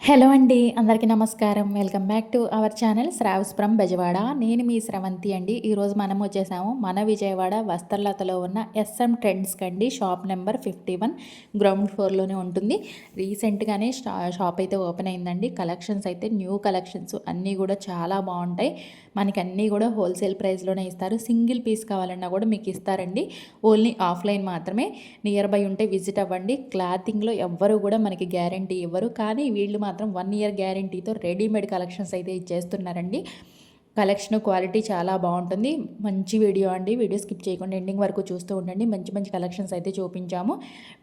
Hello అండి. అందరికీ నమస్కారం. Welcome back to our channel Shravs from Bezawada. నేను మీ స్రవంతి అండి. ఈరోజు మనం వచ్చేసాము మన విజయవాడ వస్త్రలతలో ఉన్న ఎస్ఎం ట్రెండ్స్ కండి. షాప్ నెంబర్ 51 గ్రౌండ్ ఫ్లోర్‌లోనే ఉంటుంది. రీసెంట్‌గానే షాప్ అయితే ఓపెన్ అయిందండి. కలెక్షన్స్ అయితే న్యూ కలెక్షన్స్ అన్నీ కూడా చాలా బాగుంటాయి. మనకి అన్నీ కూడా హోల్సేల్ ప్రైస్‌లోనే ఇస్తారు. సింగిల్ పీస్ కావాలన్నా కూడా మీకు ఇస్తారండి. ఓన్లీ ఆఫ్లైన్ మాత్రమే. నియర్ బై ఉంటే విజిట్ అవ్వండి. క్లాతింగ్‌లో ఎవ్వరు కూడా మనకి గ్యారంటీ ఇవ్వరు. కానీ వీళ్ళు మాత్రం 1 ఇయర్ గ్యారంటీతో రెడీమేడ్ కలెక్షన్స్ అయితే ఇచ్చేస్తున్నారండి. కలెక్షన్ క్వాలిటీ చాలా బాగుంటుంది. మంచి వీడియో అండి. వీడియో స్కిప్ చేయకుండా ఎండింగ్ వరకు చూస్తూ ఉండండి. మంచి మంచి కలెక్షన్స్ అయితే చూపించాము.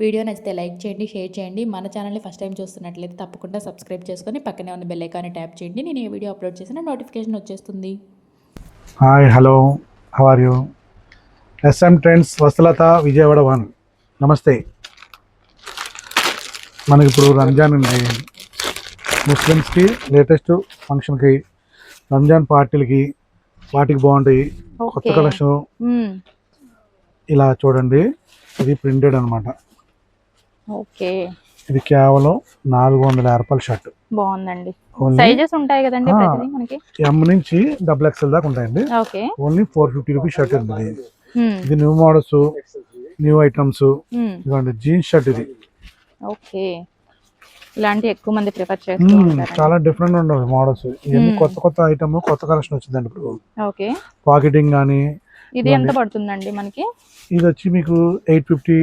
వీడియో నచ్చితే లైక్ చేయండి, షేర్ చేయండి. మన ఛానల్ని ఫస్ట్ టైం చూస్తున్నట్లయితే తప్పకుండా సబ్స్క్రైబ్ చేసుకొని పక్కనే ఉన్న బెల్ ఐకాన్ని ట్యాప్ చేయండి. నేను ఏ వీడియో అప్లోడ్ చేసినా నోటిఫికేషన్ వచ్చేస్తుంది. Hi hello how are you? SM trends Vastralatha Vijayawada 1. నమస్తే. మనకి ఇప్పుడు రంజాన్ ఉంది. ముస్లిమ్స్కి లేటెస్ట్ ఫంక్షన్కి రంజాన్ పార్టీలకి వాటికి బాగుంటాయి. కొత్త కలెక్షన్ ఇలా చూడండి. ఇది ప్రింటెడ్ అనమాట. ఓకే, ఇది కేవలం 450 రూపాయల షర్ట్. బాగుందండి. సైజెస్ ఉంటాయి కదండి ప్రతిదీ మనకి. ఎం నుంచి XXL దాకా ఉంటాయండి. ఓకే, ఓన్లీ 450 రూపీస్ షర్ట్ ఉంది. ఇది న్యూ మోడల్స్, న్యూ ఐటమ్స్. ఇదిగోండి జీన్స్ షర్ట్ ఇది. ఓకే, ఇలాంటి ఎక్కువ మంది ప్రిఫర్ చేస్తూ ఉంటారు. చాలా డిఫరెంట్ ఉండవు మోడల్స్. ఇవన్నీ కొత్త కొత్త ఐటమ్, కొత్త కలెక్షన్ వచ్చిందండి ఇప్పుడు. ఓకే, పాకెటింగ్ కానీ. ఇది ఎంత పడుతుందండి మనకి? ఇది వచ్చి మీకు 850,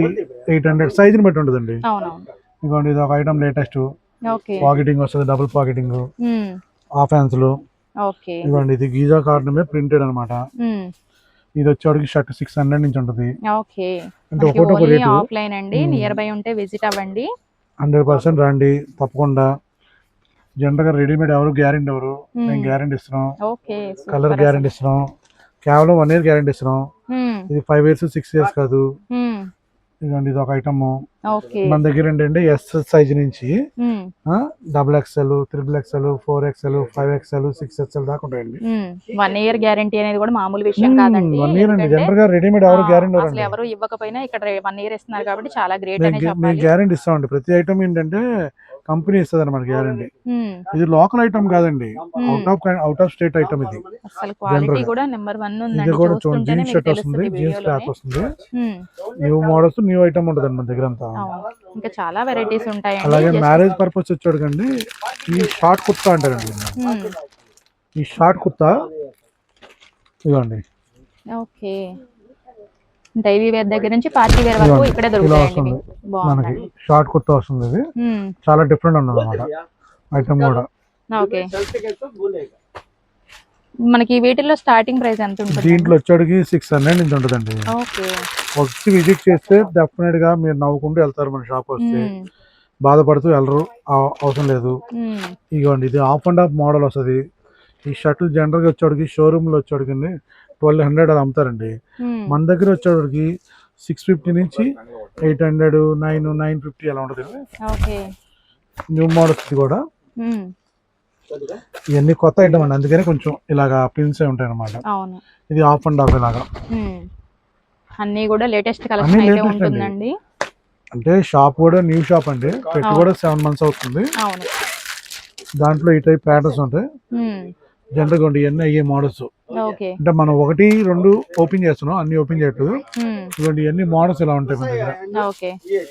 800 సైజుని బట్టి ఉంటుందండి. అవునవును. ఇదిగోండి ఇది ఒక ఐటమ్ లేటెస్ట్. ఓకే, పాకెటింగ్ వస్తుంది, డబుల్ పాకెటింగ్, హాఫ్ హ్యాండ్స్లు. ఓకే, ఇదిగోండి ఇది గీజా కార్డ్ మీద ప్రింటెడ్ అనమాట. ఇది వచ్చేవాడికి షర్ట్ 600 నుంచి ఉంటుంది. ఓకే, అంటే ఒకటి రేటు. ఆఫ్లైన్ అండి. నియర్ బై ఉంటే విజిట్ అవ్వండి. 100% రండి తప్పకుండా. జనరల్గా రెడీమేడ్ ఎవరు గ్యారెంటీ ఎవరు, మేము గ్యారెంటీ ఇస్తున్నాం. కలర్ గ్యారెంటీ ఇస్తున్నాం. కేవలం 1 ఇయర్ గ్యారెంటీ ఇస్తున్నాం. ఇది 5 years 6 years కాదు. ఇదండి ఇది ఒక ఐటమ్. మన దగ్గర ఏంటంటే ఎస్ సైజ్ నుంచి XXL, XXL, 4XL, 5XL, 6XL దాకా ఉంటాయండి. 1 ఇయర్ గ్యారెంటీ అనేది కూడా మామూలు విషయం కాదండి. 1 ఇయర్ అండి. జనరల్ గా రెడీమేడ్ ఎవరు గ్యారెంటీ అసలు ఎవరు ఇవ్వకపోయినా ఇక్కడ 1 ఇయర్ ఇస్తున్నారు కాబట్టి చాలా గ్రేట్ అనే చెప్పాలి. మేము గ్యారెంటీ ఇస్తామండి. ప్రతి ఐటమ్ ఏంటంటే కంపెనీ ఇస్తుంది అనమాట గ్యారెంటీ. ఇది లోకల్ ఐటమ్ కాదండి, అవుట్ ఆఫ్ స్టేట్ ఐటమ్. ఇది అసలు క్వాలిటీ కూడా నెంబర్ 1 ఉందండి. ఇది కూడా చూడండి, జీన్స్ షర్ట్ వస్తుంది, జీన్స్ క్లాత్ వస్తుంది. న్యూ మోడల్స్, న్యూ ఐటమ్ ఉంటుంది మన దగ్గర అంతా. ఇంకా చాలా వెరైటీస్ ఉంటాయి. అలాగే మ్యారేజ్ పర్పస్ వచ్చాడుకండి ఈ షార్ట్ కుర్తా అంటారండి. ఈ షార్ట్ కుర్తా ఇదిగోండి. ఓకే, డైలీ వేర్ దగ్గర నుంచి పార్టీ వేర్ వరకు ఇక్కడే దొరుకుతాయండి. మనకి షార్ట్ కుర్తా వస్తుంది. ఇది చాలా డిఫరెంట్ ఉంది అన్నమాట ఐటమ్ కూడా. ఓకే, మనకి వీటిల్లో స్టార్టింగ్ ప్రైస్ ఎంత ఉంటుంది? దీంట్లో వచ్చేటికి 600 నుంచి ఉంటుందండి. ఓకే, వచ్చి విజిట్ చేస్తే డెఫినెట్ గా మీరు నవ్వుకుంటూ వెళ్తారు. మన షాప్ వస్తే బాధపడుతూ వెళ్ళరు, అవసరం లేదు. ఇదిగోండి ఇది హాఫ్ అండ్ హాఫ్ మోడల్ వస్తుంది. ఈ షర్ట్లు జనరల్ గా వచ్చేటికి షోరూమ్ లో వచ్చేటికి 1200 అది అమ్ముతారండి. మన దగ్గర వచ్చేటికి 650 నుంచి 800, 950 అలా ఉంటుంది. న్యూ మోడల్స్ కూడా ఇవన్నీ కొత్త ఐటమ్ అండి. అందుకని కొంచెం ఇలాగా ప్రింట్స్ ఉంటాయి అనమాట. ఇది హాఫ్ అండ్ హాఫ్ ఇలాగా. అన్ని కూడా లేటెస్ట్ కలెక్షన్ అయితే ఉంటుందండి. అంటే షాప్ కూడా న్యూ షాప్ అండి. పెట్టి కూడా 7 months అవుతుంది. దాంట్లో ఈ టైప్ ప్యాటర్న్స్ ఉంటాయి. జనరల్ గా ఇవన్నీ అయ్యే మోడల్స్. అంటే మనం 1, 2 ఓపెన్ చేస్తున్నాం, అన్ని ఓపెన్ చేయట్లేదు. ఇదిగోండి ఇవన్నీ మోడల్స్ ఇలా ఉంటాయి మన దగ్గర.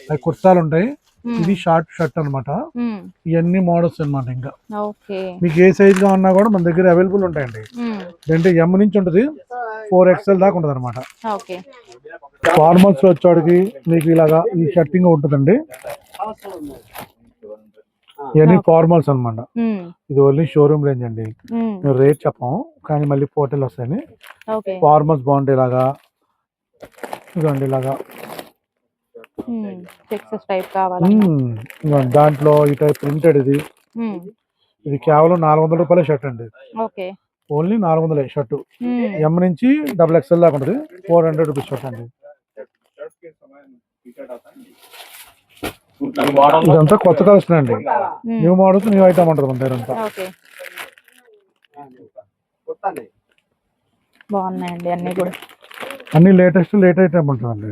అవి కుర్తాలు ఉంటాయి. ఇది షార్ట్ షర్ట్ అనమాట. ఇవన్నీ మోడల్స్ అనమాట. ఇంకా మీకు ఏ సైజ్ గా ఉన్నా కూడా మన దగ్గర అవైలబుల్ ఉంటాయండి. అంటే ఎం నుంచి ఉంటుంది 4XL దాకా ఉంటుంది అనమాట. ఫార్మల్స్ లో వచ్చేవాడికి మీకు ఇలాగా ఈ షర్టింగ్ ఉంటుందండి. ఇవన్నీ ఫార్మల్స్ అనమాట. ఇది ఓన్లీ షోరూమ్ రేంజ్ అండి. మేము రేట్ చెప్పాము కానీ మళ్ళీ పోర్టల్ వస్తాయని. ఫార్మల్స్ బాగుంటాయి ఇలాగా. ఇదిగోండి ఇలాగా దాంట్లో ఈ టైప్ ప్రింటెడ్. ఇది కేవలం 400 రూపాయల షర్ట్ అండి. Only 400 shirt. ఎం నుంచి XXL దాకా ఉంటుంది. 400 రూపీస్ షర్ట్ అండి. ఇదంతా కొత్త కలెక్షన్ అండి. న్యూ మోడల్స్, న్యూ ఐటమ్ ఉంటుంది మన దగ్గర అంతా. బాగున్నాయండి అన్ని కూడా. అన్ని లేటెస్ట్ ఐటమ్ ఉంటుందండి.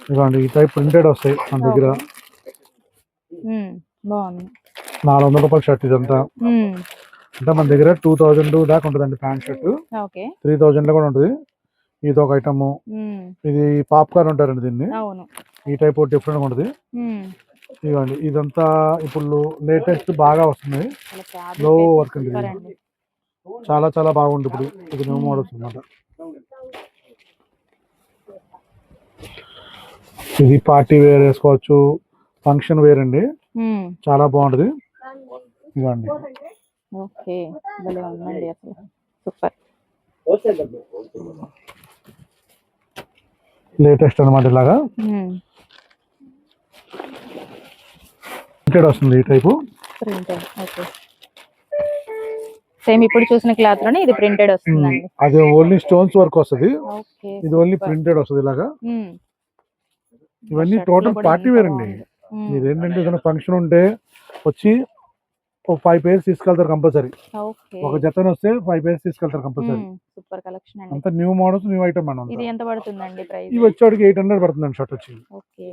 ఇదిగోండి ఈ టైప్ ప్రింటెడ్ వస్తాయి మన దగ్గర. బాగుంది. ₹400 షర్ట్ ఇదంతా. అంటే మన దగ్గర 2000 దాకా ఉంటుందండి ప్యాంట్ షర్ట్. ఓకే. 3000 లో కూడా ఉంటుంది. ఇది ఒక ఐటమ్. ఇది పాప్కార్న్ అంటారండి దీన్ని. అవును. ఈ టైప్ డిఫరెంట్ గా ఉంటుంది. ఇదిగోండి ఇదంతా ఇప్పుడు లేటెస్ట్ బాగా వస్తుంది. లో వర్క్ అండి ఇది. చాలా చాలా బాగుంది ఇప్పుడు. ఇది న్యూ మోడల్స్ అన్నమాట. ఇది పార్టీ వేర్ వేసుకోవచ్చు, ఫంక్షన్ వేర్ అండి. చాలా బాగుంటది. ఇవ్వండి. ఓకే, భలే ఉందండి అసలు. సూపర్. లేటెస్ట్ అన్నమాట. ఇలాగా ప్రింటెడ్ వస్తుంది ఈ టైపు. ప్రింటెడ్. ఓకే. సేమ్ ఇప్పుడు చూసిన క్లాత్ లోనే ఇది ప్రింటెడ్ వస్తుందండి. అది ఓన్లీ స్టోన్స్ వర్క్ వస్తుంది. ఇది ఓన్లీ ప్రింటెడ్ వస్తుంది ఇలాగా. ఇవన్నీ టోటల్ పార్టీ వేర్ అండి. మీరు ఏంటంటే ఏదైనా ఫంక్షన్ ఉంటే వచ్చి ఒక 5 pairs తీసుకెళ్తారు కంపల్సరీ. ఒక జతను వస్తే 5 pairs తీసుకెళ్తారు కంపల్సరీ. సూపర్ కలెక్షన్ అండి. అంతా న్యూ మోడల్స్, న్యూ ఐటమ్ అన్నమాట. ఇది ఎంత పడుతుందండి ప్రైస్? ఇవి వచ్చేటికి 800 పడుతుందండి షర్ట్ వచ్చి. ఓకే.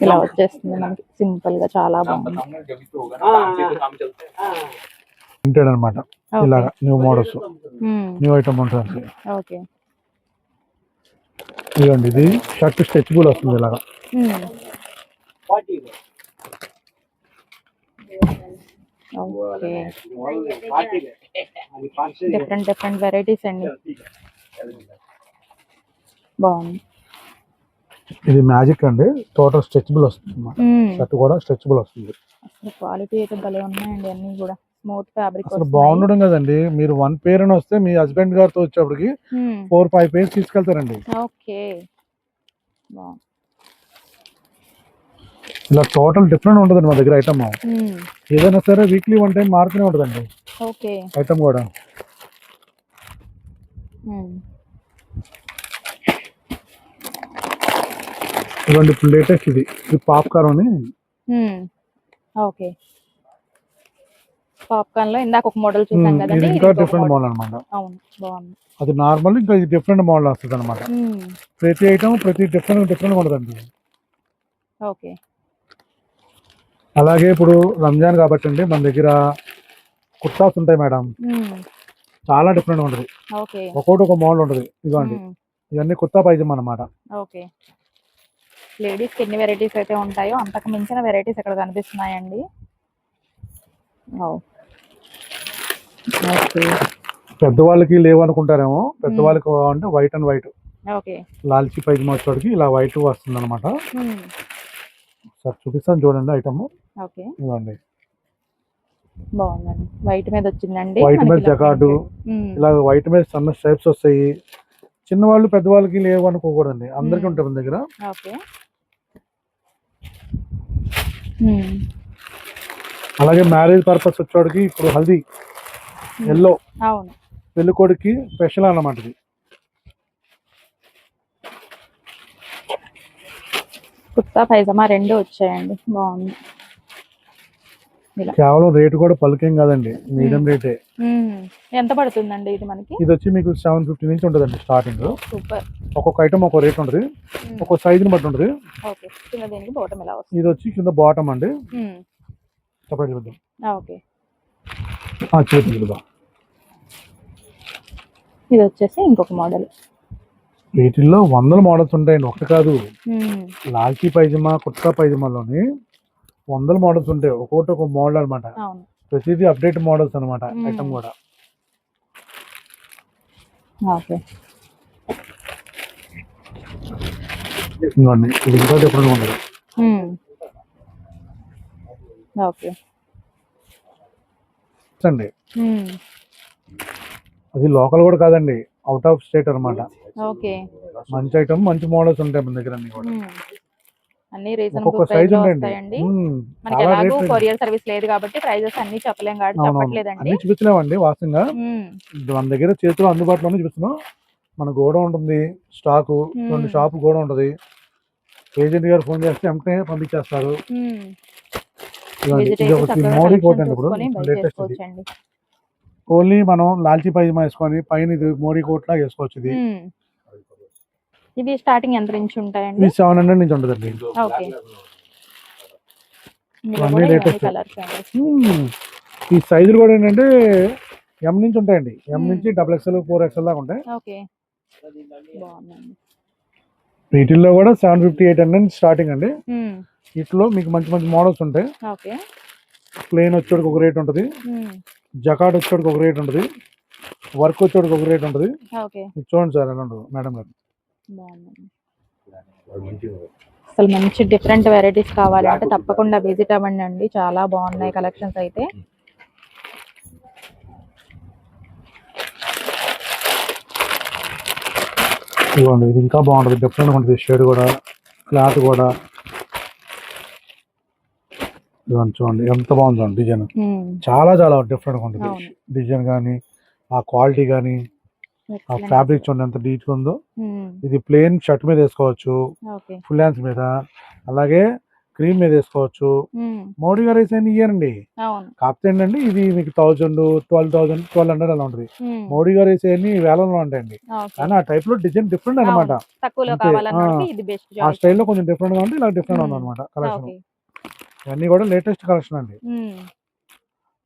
ఇలా వచ్చేస్తుంది మనకి సింపుల్ గా, చాలా బాగుంది. ప్రింటెడ్ అన్నమాట. ఇలాగా న్యూ మోడల్స్, న్యూ ఐటమ్ ఉంటుంది. ఓకే. ఇదండి ఇది షర్ట్ స్ట్రెచబుల్ వస్తుంది ఇలాగా. డిఫరెంట్ వెరైటీస్ అండి. బాగుంది. ఇది మ్యాజిక్ అండి. టోటల్ స్ట్రెచబుల్ వస్తుంది. షర్ట్ కూడా స్ట్రెచబుల్ వస్తుంది. అసలు క్వాలిటీ అయితే భలే ఉన్నాయండి అన్ని కూడా. Smooth fabric. అసలు బాగుండడం కదండి. మీరు 1 pair అని వస్తే మీ హస్బెండ్ గారితో వచ్చేప్పటికి 4-5 pairs తీసుకెళ్తారండి. ఓకే. ఇలా టోటల్ డిఫరెంట్ ఉంటుందండి మా దగ్గర ఐటమ్. ఏదైనా సరే వీక్లీ 1 time మారుతూనే ఉంటుందండి ఐటమ్ కూడా. ఇవ్వండి ఇప్పుడు లేటెస్ట్ ఇది పాప్కార్న్ అని. ఓకే. పాప్కార్న్ లో ఇందాక ఒక మోడల్ చూసాం కదండి. ఇది ఇంకా డిఫరెంట్ మోడల్ అన్నమాట. అవును, బాగుంది. అది నార్మల్, ఇంకా ఇది డిఫరెంట్ మోడల్ వస్తుంది అన్నమాట. ప్రతి ఐటమ్ ప్రతి డిఫరెంట్ ఉంటుందండి. ఓకే. అలాగే ఇప్పుడు రంజాన్ కాబట్టి అండి మన దగ్గర కుర్తాస్ ఉంటాయి మేడం. చాలా డిఫరెంట్ ఉంటుంది. ఒక్కొక్కటి ఒక మోడల్ ఉంటుంది. ఇదిగోండి ఇవన్నీ కుర్తా పైజామా అన్నమాట. ఓకే. లేడీస్ కి ఎన్ని వెరైటీస్ అయితే ఉంటాయో అంతకు మించిన వెరైటీస్ ఇక్కడ కనిపిస్తున్నాయండి. పెద్దవాళ్ళకి లేవు అనుకుంటారేమో. పెద్దవాళ్ళకి అంటే వైట్ అండ్ వైట్. ఓకే. లాల్చీ పైజామా వచ్చేటికి ఇలా వైట్ వస్తుంది అనమాట. సార్ చూపిస్తాను చూడండి ఐటమ్. ఓకే. ఇవ్వండి. బాగుందండి. వైట్ మీద వచ్చిందండి. వైట్ మీద జకార్డు, ఇలా వైట్ మీద సన్న స్ట్రైప్స్ వస్తాయి. చిన్నవాళ్ళు పెద్దవాళ్ళకి లేవు అనుకోకూడదండి, అందరికీ ఉంటాయి మన దగ్గర. ఓకే. అలాగే మ్యారేజ్ పర్పస్ వచ్చేటికి ఇప్పుడు హల్దీ ఎల్లో, అవును, పెళ్లి కొడుకు స్పెషల్ అన్నమాట. ఇది కుర్తా పైజామా రెండు వచ్చాయండి. బాగుంది. కేవలం రేటు కూడా పలుకేం కాదండి, మీడియం రేటే. ఎంత పడుతుందండి ఇది మనకి? ఇది వచ్చి మీకు 750 నుంచి ఉంటుందండి స్టార్టింగ్. సూపర్. ఒక్కొక్క ఐటమ్ ఒక్కో రేట్ ఉంటుంది, ఒక్కొక్క సైజుని బట్టి ఉంటుంది. ఓకే. కింద దీనికి బాటమ్ ఎలా వస్తుంది? ఇది వచ్చి కింద బాటమ్ అండి. సపరేట్ చూద్దాం. ఓకే. చేతి ఇది వచ్చేసి ఇంకొక మోడల్. వీటిల్లో 100 మోడల్స్ ఉంటాయండి, ఒకటి కాదు. లాల్చీ పైజామా, కుర్తా పైజామాలోని 100 మోడల్స్ ఉంటాయి. ఒక్కొక్కటి ఒక మోడల్ అనమాట. ప్రతిదీ అప్డేట్ మోడల్స్ అనమాట ఐటమ్ కూడా. ఇది ఇంకా డిఫరెంట్ ఉంటుంది. అండి అది లోకల్ కూడా కాదండి, అవుట్ ఆఫ్ స్టేట్ అనమాట. మంచి ఐటమ్, మంచి మోడల్స్ ఉంటాయి మన దగ్గర అన్ని కూడా. అన్ని రీజనబుల్ ప్రైస్ లో వస్తాయండి. మనకి ఎలాగో కొరియర్ సర్వీస్ లేదు కాబట్టి ప్రైజెస్ అన్ని చెప్పలేం కాబట్టి చెప్పట్లేదండి. అన్ని చూపించలేమండి వాస్తవంగా. మన దగ్గర చేతిలో అందుబాటులోనే చూపిస్తున్నాం. మన గోడౌన్ ఉంటుంది, స్టాక్ 2 షాప్ గోడౌన్ ఉంటుంది. ఏజెంట్ గారు ఫోన్ చేస్తే వెంటనే పంపించేస్తారు. మోడీ కోట్ అండి ఇప్పుడు లేటెస్ట్. ఓన్లీ మనం లాల్చీ పైజామా వేసుకొని పైన ఇది మోడీ కోట్ లా వేసుకోవచ్చు. ఇది స్టార్టింగ్ ఎంత నుంచి ఉంటాయండి? ఇది 700 నుంచి ఉంటుందండి. ఓకే. ఇందులో అన్ని కూడా ఇవన్నీ లేటెస్ట్. కలర్స్ అండి. ఈ సైజులు కూడా ఏంటంటే ఎం నుంచి ఉంటాయండి. ఎం మ్మ్. నుంచి XXL 4XL దాకా ఉంటాయి. ఓకే, బాగుందండి. వీటిల్లో కూడా 750 800 స్టార్టింగ్ అండి. మ్మ్. వీటిలో మీకు మంచి మంచి మోడల్స్ ఉంటాయి. ఓకే. ప్లెయిన్ వచ్చేటికి ఒక రేట్ ఉంటుంది, మ్మ్. జకాట్ వచ్చేటికి ఒక రేట్ ఉంటుంది, వర్క్ వచ్చేటికి ఒక రేట్ ఉంటుంది. ఓకే, మీకు చూడండి సార్ ఎలా ఉంటుంది మేడం గారు. బాగుందండి. అసలు మంచి డిఫరెంట్ వెరైటీస్ కావాలంటే తప్పకుండా విజిట్ అవ్వండి అండి, చాలా బాగున్నాయి కలెక్షన్స్ అయితే. ఇదిగోండి, ఇది ఇంకా బాగుంటుంది, డిఫరెంట్గా ఉంటుంది షేడ్ కూడా, క్లాత్ కూడా. ఇదిగోండి చూడండి ఎంత బాగుంది డిజైన్, చాలా చాలా డిఫరెంట్గా ఉంటుంది అవును. డిజైన్ కానీ, ఆ క్వాలిటీ కానీ, ఆ ఫ్యాబ్రిక్ చూడండి ఎంత నీట్గా ఉందో. ఇది ప్లెయిన్ షర్ట్ మీద వేసుకోవచ్చు, ఓకే. ఫుల్ హ్యాండ్స్ మీద, అలాగే క్రీమ్ మీద వేసుకోవచ్చు. మోడీ గారు వేసే ఇయ్యానండి. అవును. కాకపోతే ఏంటంటే ఇది మీకు 1000 12,000 1200 అలా ఉంటుంది. మోడీ గారు వేసేవన్నీ వేలంలో ఉంటాయండి, కానీ ఆ టైప్ లో డిజైన్ డిఫరెంట్ అనమాట. తక్కువలో అంతే. కావాలన్నోడికి ఇది బెస్ట్ ఆ చాయిస్. స్టైల్లో కొంచెం డిఫరెంట్ గా ఉంటే ఇలా డిఫరెంట్ ఉంది అనమాట కలెక్షన్. ఓకే. ఇవన్నీ కూడా లేటెస్ట్ కలెక్షన్ అండి.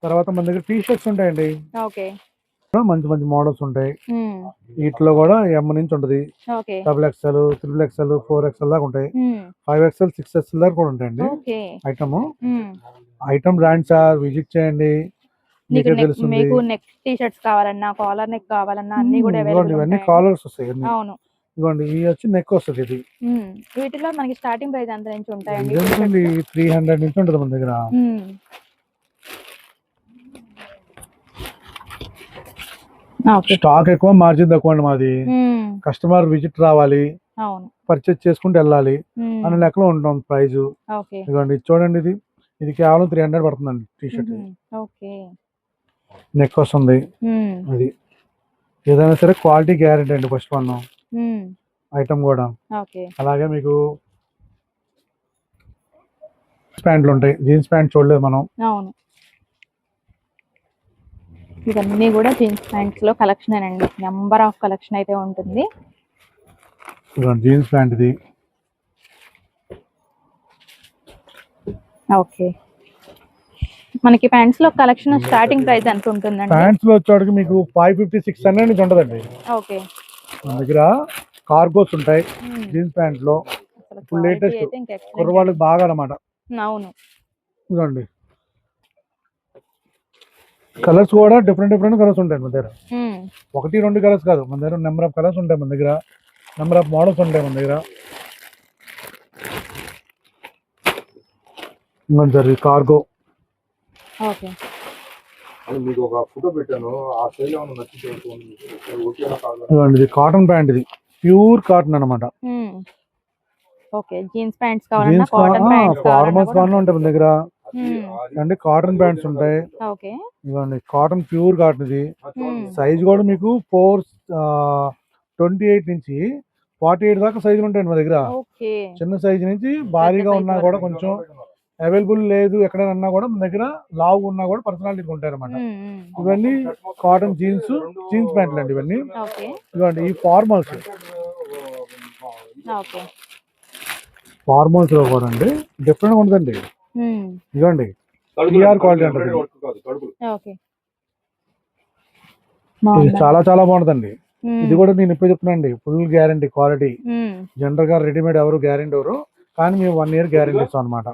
తర్వాత మన దగ్గర టీ షర్ట్స్ ఉంటాయండి, ఓకే. మంచి మంచి మోడల్స్ ఉంటాయి. వీటిలో కూడా ఎం నుంచి ఉంటుంది, ఓకే. XXL, XXL 4XL దాకా ఉంటాయి, 5XL 6XL దాకా కూడా ఉంటాయండి. ఓకే. ఐటమ్ బ్రాండ్స్ విజిట్ చేయండి, మీకే తెలుస్తుంది. మీకు నెక్ టీ షర్ట్స్ కావాలన్నా, కాలర్ నెక్ కావాలన్నా అన్ని కూడా ఇదిగోండి అవైలబుల్ ఇవన్నీ ఉంటాయి. కాలర్స్ వస్తాయి అన్ని. అవును. ఇదిగోండి ఇవి వచ్చి నెక్ వస్తుంది. ఇది వీటిలో మనకి స్టార్టింగ్ ప్రైస్ ఎంత నుంచి ఉంటాయండి? ఇదేంటండి 300 నుంచి ఉంటుంది మన దగ్గర. స్టాక్ ఎక్కువ, మార్జిన్ తక్కువ అండి మాది. కస్టమర్ విజిట్ రావాలి, అవును, పర్చేజ్ చేసుకుంటూ వెళ్ళాలి అనే లెక్కలో ఉంటాం ప్రైజ్. ఓకే. ఇదిగోండి చూడండి, ఇది కేవలం 300 పడుతుందండి టీ షర్ట్. ఓకే. నెక్ వస్తుంది. అది ఏదైనా సరే క్వాలిటీ గ్యారెంటీ అండి ఫస్ట్ వన్ ఐటమ్ కూడా. ఓకే. అలాగే మీకు ప్యాంట్లు ఉంటాయి, జీన్స్ ప్యాంట్ చూడలేదు మనం. అవును, ఇవన్నీ కూడా జీన్స్ ప్యాంట్స్ లో కలెక్షన్ అండి, నెంబర్ ఆఫ్ కలెక్షన్ అయితే ఉంటుంది. జీన్స్ ప్యాంట్ ఇది. ఓకే. మనకి ప్యాంట్స్ లో కలెక్షన్ స్టార్టింగ్ ప్రైస్ ఎంత ఉంటుందండి? ప్యాంట్స్ లో వచ్చేటికి మీకు 550 600 నుంచి ఉంటుందండి. ఓకే. మన దగ్గర కార్గోస్ ఉంటాయి జీన్స్ ప్యాంట్ లో, ఇప్పుడు లేటెస్ట్ కుర్రవాళ్ళకి బాగా అన్నమాట. అవును. ఇదిగోండి కలర్స్ కూడా డిఫరెంట్ డిఫరెంట్ కలర్స్ ఉంటాయి మన దగ్గర. 1 2 కలర్స్ కాదు, మన దగ్గర నెంబర్ ఆఫ్ కలర్స్ ఉంటాయి, మన దగ్గర నెంబర్ ఆఫ్ మోడల్స్ ఉంటాయి మన దగ్గర. ఇదిగోండి కార్గో. ఓకే. మీకు ఒక ఫోటో పెట్టాను, ఆ స్టైల్ ఏమైనా నచ్చితే ఇదిగోండి ఇది కాటన్ ప్యాంట్, ఇది ప్యూర్ కాటన్ అన్నమాట. ఓకే. జీన్స్ ప్యాంట్స్ కావాలన్నా, కాటన్ ప్యాంట్స్ ఫార్మల్స్ కావాలన్నా ఉంటాయి మన దగ్గర అండి. కాటన్ ప్యాంట్స్ ఉంటాయి. ఓకే. ఇదిగోండి కాటన్, ప్యూర్ కాటన్ ఇది. సైజ్ కూడా మీకు 428 నుంచి 48 దాకా సైజులు ఉంటాయండి మా దగ్గర. ఓకే. చిన్న సైజు నుంచి భారీగా ఉన్నా కూడా, కొంచెం అవైలబుల్ లేదు ఎక్కడైనా కూడా మన దగ్గర లావు ఉన్నా కూడా పర్సనాలిటీ ఉంటాయి అన్నమాట. ఇవన్నీ కాటన్ జీన్స్ ప్యాంట్లు అండి ఇవన్నీ. ఇదిగోండి ఈ ఫార్మల్స్ లో కూడా అండి డిఫరెంట్ గా ఉంటుందండి. ఇదిగోండి క్వాలిటీ ఉంటుంది, ఇది చాలా చాలా బాగుంటుందండి. ఇది కూడా నేను ఇప్పుడు చెప్తున్నాండి, ఫుల్ గ్యారంటీ క్వాలిటీ. జనరల్ గా రెడీమేడ్ ఎవరు గ్యారంటీ ఎవరు, కానీ మేము 1 year గ్యారంటీ ఇస్తాం అనమాట.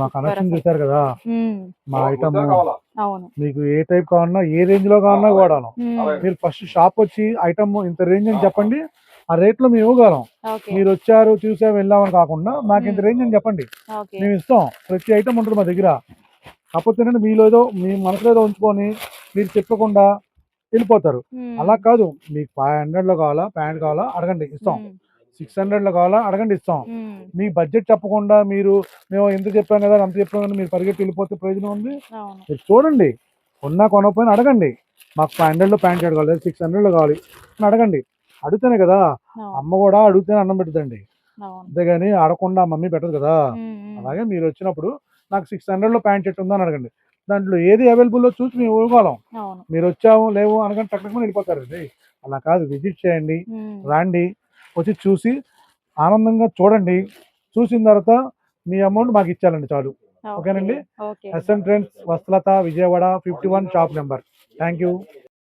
మా కనెక్షన్ చూసారు కదా, మా ఐటమ్ మీకు ఏ టైప్ కావాలన్నా, ఏ రేంజ్ లో కావాలన్నా కూడా మీరు ఫస్ట్ షాప్ వచ్చి ఐటమ్ ఇంత రేంజ్ అని చెప్పండి, ఆ రేట్ లో మేము ఇవ్వగలం. మీరు వచ్చారు చూసారు వెళ్ళామని కాకుండా మాకు ఇంత రేంజ్ అని చెప్పండి, మేము ఇస్తాం. ప్రతి ఐటమ్ ఉంటుంది మా దగ్గర. కాకపోతే మీలో ఏదో మీ మనసులో ఏదో ఉంచుకొని మీరు చెప్పకుండా వెళ్ళిపోతారు. అలా కాదు, మీకు 500 లో కావాలా, ప్యాంట్ కావాలా అడగండి ఇస్తాం, 600 లో కావాలా అడగండి ఇస్తాం. మీ బడ్జెట్ చెప్పకుండా మీరు మేము ఎంత చెప్పాం కదా అంత చెప్పాం కదా మీరు పరిగెత్తి వెళ్ళిపోతే ప్రయోజనం ఉంది. మీరు చూడండి, కొనకపోయినా అడగండి, మాకు 500 లో ప్యాంట్ షర్ట్ కావాలి, 600 లో కావాలి అని అడగండి. అడుగుతానే కదా, అమ్మ కూడా అడుగుతేనే అన్నం పెడుతుంది, అంతేగాని అడగకుండా మమ్మీ పెట్టదు కదా. అలాగే మీరు వచ్చినప్పుడు నాకు 600 లో ప్యాంట్ షర్ట్ ఉందని అడగండి, దాంట్లో ఏది అవైలబుల్లో చూసి మేము ఇవ్వగలం. మీరు వచ్చాము లేవు అనగానే టక్కున వెళ్ళిపోతారు. అలా కాదు, విజిట్ చేయండి, రండి, వచ్చి చూసి ఆనందంగా చూడండి. చూసిన తర్వాత మీ అమౌంట్ మాకు ఇచ్చాలండి చాలు. ఓకేనండి. Okay SM trends Vastralatha Vijayawada 51 shop number. Thank you.